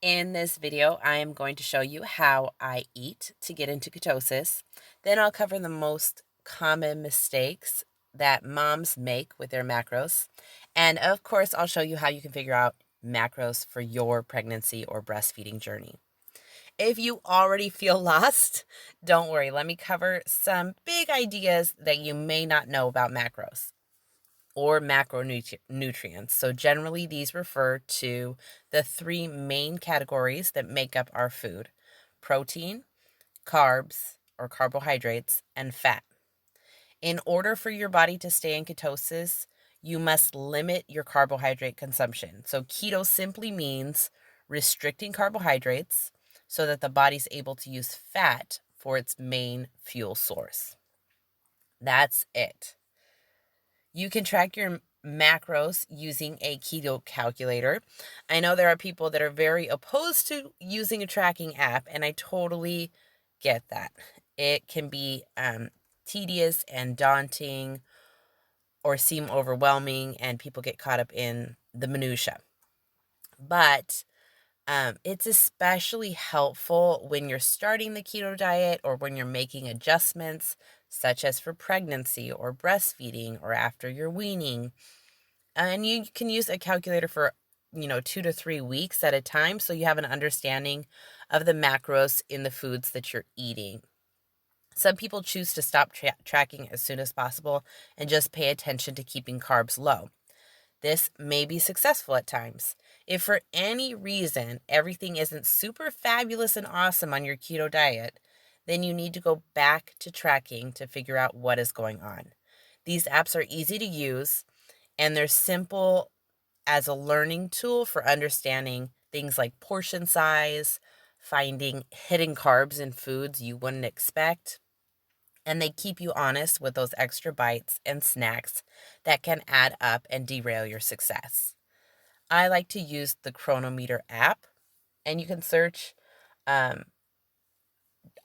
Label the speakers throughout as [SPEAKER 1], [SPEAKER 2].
[SPEAKER 1] In this video, I am going to show you how I eat to get into ketosis. Then I'll cover the most common mistakes that moms make with their macros. And of course, I'll show you how you can figure out macros for your pregnancy or breastfeeding journey. If you already feel lost, don't worry. Let me cover some big ideas that you may not know about macros or macronutrients. So generally these refer to the three main categories that make up our food: protein, carbs or carbohydrates, and fat. In order for your body to stay in ketosis, you must limit your carbohydrate consumption. So keto simply means restricting carbohydrates so that the body's able to use fat for its main fuel source. That's it. You can track your macros using a keto calculator. I know there are people that are very opposed to using a tracking app, and I totally get that. It can be tedious and daunting or seem overwhelming, and people get caught up in the minutia. But it's especially helpful when you're starting the keto diet or when you're making adjustments, such as for pregnancy or breastfeeding or after you're weaning. And you can use a calculator for, 2 to 3 weeks at a time, so you have an understanding of the macros in the foods that you're eating. Some people choose to stop tracking as soon as possible and just pay attention to keeping carbs low. This may be successful at times. If for any reason everything isn't super fabulous and awesome on your keto diet, then you need to go back to tracking to figure out what is going on. These apps are easy to use, and they're simple as a learning tool for understanding things like portion size, finding hidden carbs in foods you wouldn't expect, and they keep you honest with those extra bites and snacks that can add up and derail your success. I like to use the Chronometer app, and you can search.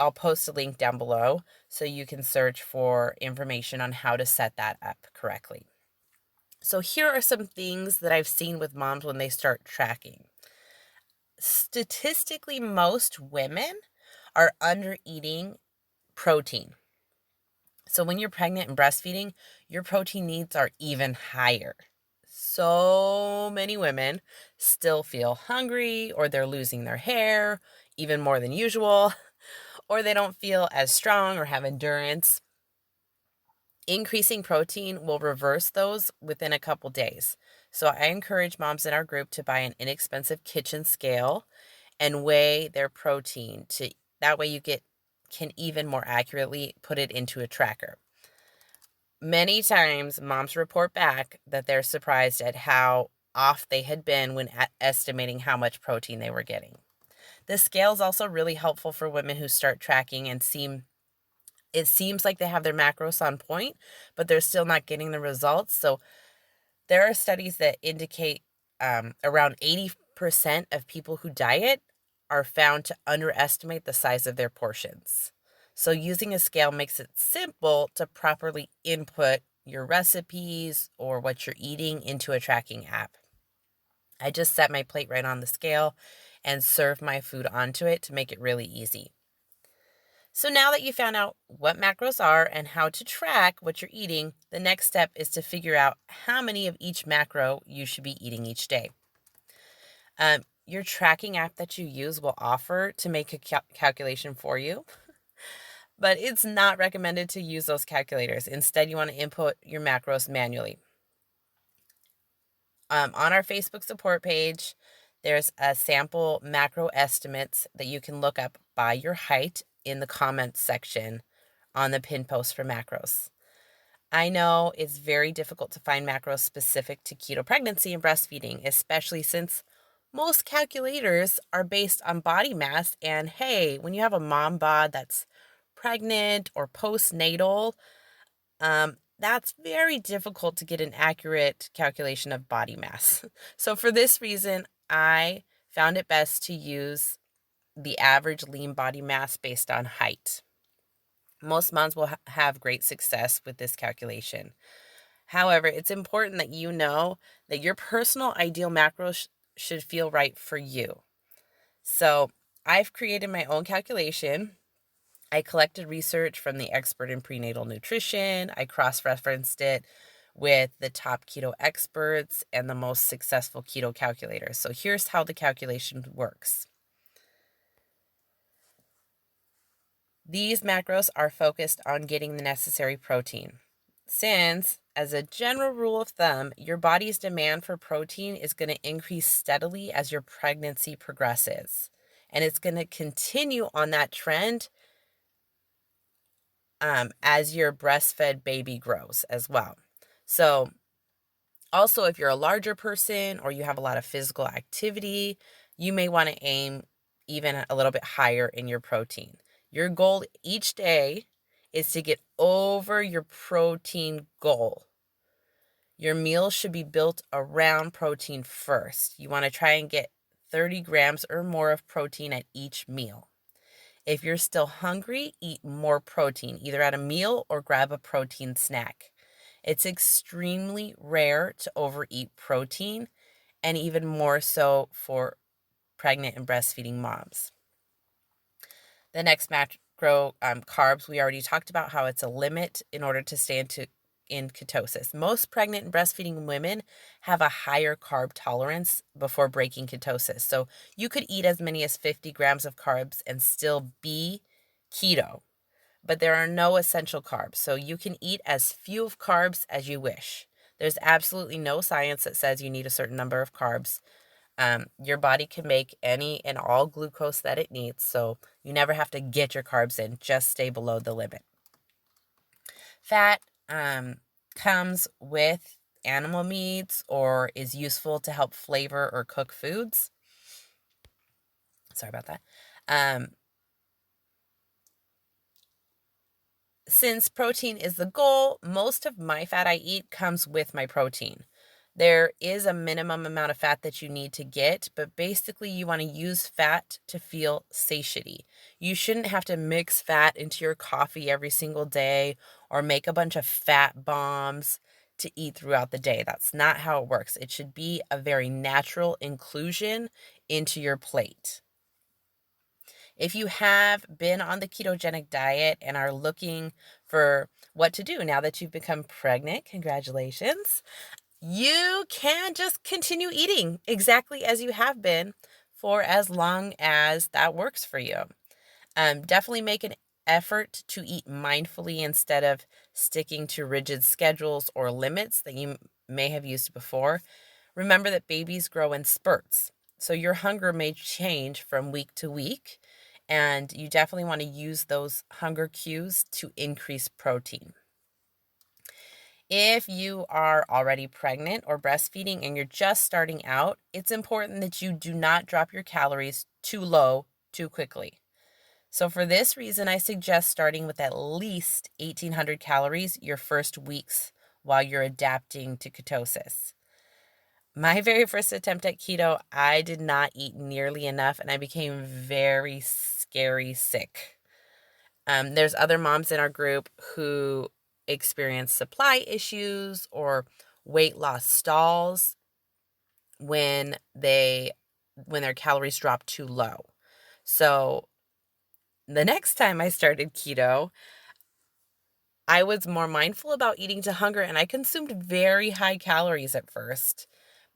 [SPEAKER 1] I'll post a link down below so you can search for information on how to set that up correctly. So here are some things that I've seen with moms when they start tracking. Statistically, most women are under eating protein. So when you're pregnant and breastfeeding, your protein needs are even higher. So many women still feel hungry, or they're losing their hair even more than usual, or they don't feel as strong or have endurance. Increasing protein will reverse those within a couple days. So I encourage moms in our group to buy an inexpensive kitchen scale and weigh their protein that way you can even more accurately put it into a tracker. Many times moms report back that they're surprised at how off they had been when estimating how much protein they were getting. The scale is also really helpful for women who start tracking and it seems like they have their macros on point, but they're still not getting the results. So there are studies that indicate around 80% of people who diet are found to underestimate the size of their portions. So using a scale makes it simple to properly input your recipes or what you're eating into a tracking app. I just set my plate right on the scale and serve my food onto it to make it really easy. So now that you found out what macros are and how to track what you're eating, the next step is to figure out how many of each macro you should be eating each day. Your tracking app that you use will offer to make a calculation for you, but it's not recommended to use those calculators. Instead, you want to input your macros manually. On our Facebook support page, there's a sample macro estimates that you can look up by your height in the comments section on the pin post for macros. I know it's very difficult to find macros specific to keto pregnancy and breastfeeding, especially since most calculators are based on body mass. And hey, when you have a mom bod that's pregnant or postnatal, that's very difficult to get an accurate calculation of body mass. So for this reason, I found it best to use the average lean body mass based on height. Most moms will have great success with this calculation. However, it's important that you know that your personal ideal macros should feel right for you. So I've created my own calculation. I collected research from the expert in prenatal nutrition. I cross-referenced it with the top keto experts and the most successful keto calculators. So here's how the calculation works. These macros are focused on getting the necessary protein. Since, as a general rule of thumb, your body's demand for protein is going to increase steadily as your pregnancy progresses. And it's going to continue on that trend as your breastfed baby grows as well. So also, if you're a larger person or you have a lot of physical activity, you may want to aim even a little bit higher in your protein. Your goal each day is to get over your protein goal. Your meal should be built around protein first. You want to try and get 30 grams or more of protein at each meal. If you're still hungry, eat more protein, either at a meal or grab a protein snack. It's extremely rare to overeat protein, and even more so for pregnant and breastfeeding moms. The next macro, carbs, we already talked about how it's a limit in order to stay in ketosis. Most pregnant and breastfeeding women have a higher carb tolerance before breaking ketosis. So you could eat as many as 50 grams of carbs and still be keto. But there are no essential carbs, so you can eat as few of carbs as you wish. There's absolutely no science that says you need a certain number of carbs. Your body can make any and all glucose that it needs, so you never have to get your carbs in. Just stay below the limit. Fat comes with animal meats or is useful to help flavor or cook foods. Sorry about that. Since protein is the goal, most of my fat I eat comes with my protein. There is a minimum amount of fat that you need to get, but basically you want to use fat to feel satiety. You shouldn't have to mix fat into your coffee every single day or make a bunch of fat bombs to eat throughout the day. That's not how it works. It should be a very natural inclusion into your plate. If you have been on the ketogenic diet and are looking for what to do now that you've become pregnant, congratulations, you can just continue eating exactly as you have been for as long as that works for you. Definitely make an effort to eat mindfully instead of sticking to rigid schedules or limits that you may have used before. Remember that babies grow in spurts, so your hunger may change from week to week, and you definitely want to use those hunger cues to increase protein. If you are already pregnant or breastfeeding and you're just starting out, it's important that you do not drop your calories too low too quickly. So for this reason, I suggest starting with at least 1,800 calories your first weeks while you're adapting to ketosis. My very first attempt at keto, I did not eat nearly enough and I became very scary sick. There's other moms in our group who experience supply issues or weight loss stalls when their calories drop too low. So the next time I started keto, I was more mindful about eating to hunger and I consumed very high calories at first.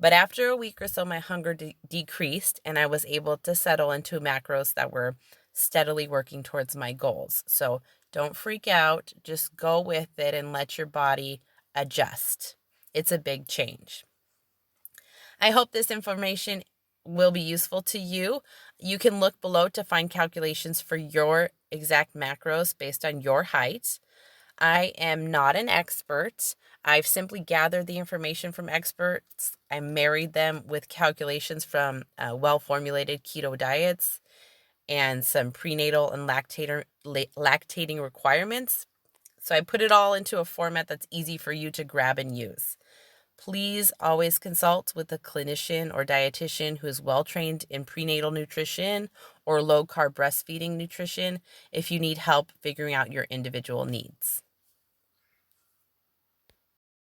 [SPEAKER 1] But after a week or so, my hunger decreased and I was able to settle into macros that were steadily working towards my goals. So don't freak out. Just go with it and let your body adjust. It's a big change. I hope this information will be useful to you. You can look below to find calculations for your exact macros based on your height. I am not an expert. I've simply gathered the information from experts. I married them with calculations from well-formulated keto diets and some prenatal and lactating requirements. So I put it all into a format that's easy for you to grab and use. Please always consult with a clinician or dietitian who is well-trained in prenatal nutrition or low-carb breastfeeding nutrition if you need help figuring out your individual needs.